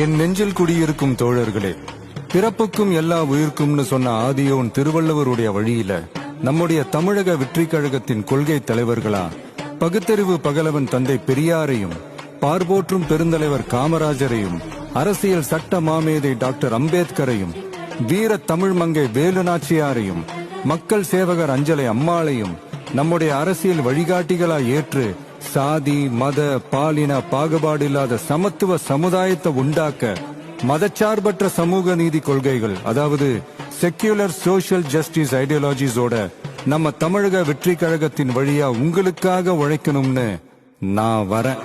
என் நெஞ்சில் குடியிருக்கும் தோழர்களே, பிறப்புக்கும் எல்லா உயிர்க்கும்னு சொன்ன ஆதியோன் திருவள்ளுவருடைய வழியில நம்முடைய தமிழக வெற்றி கழகத்தின் கொள்கை தலைவர்களா பகுத்தறிவு பகலவன் தந்தை பெரியாரையும், பார்போற்றும் பெருந்தலைவர் காமராஜரையும், அரசியல் சட்ட மாமேதை டாக்டர் அம்பேத்கரையும், வீர தமிழ் மங்கை வேலு நாச்சியாரையும், மக்கள் சேவகர் அஞ்சலை அம்மாளையும் நம்முடைய அரசியல் வழிகாட்டிகளா ஏற்று சாதி மத பாலின பாகுபாடு இல்லாத சமத்துவ சமுதாயத்தை உண்டாக்க மதச்சார்பற்ற சமூக நீதி கொள்கைகள், அதாவது செக்யூலர் சோஷியல் ஜஸ்டிஸ் ஐடியாலஜிஸோட நம்ம தமிழக வெற்றி கழகத்தின் வழியா உங்களுக்காக உழைக்கணும்னு நான் வரேன்.